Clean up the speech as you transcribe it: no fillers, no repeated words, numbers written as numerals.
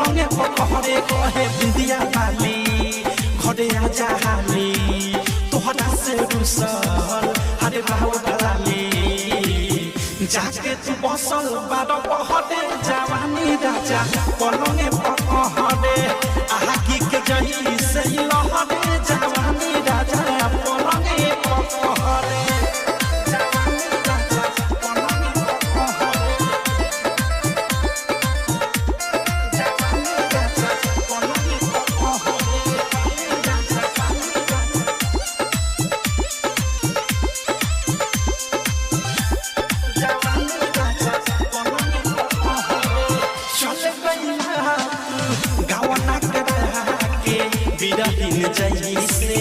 पलंगे पकड़े कहे बिंदिया वाली घरे आजा हाली तोहरा से रुसल हरे बाबू ढलाली जाके तू बसल बारो पहरे जवानी राजा पलंगे पकड़े आगी के जही से लहरे जवानी राजा पलंगे पकड़े जैसे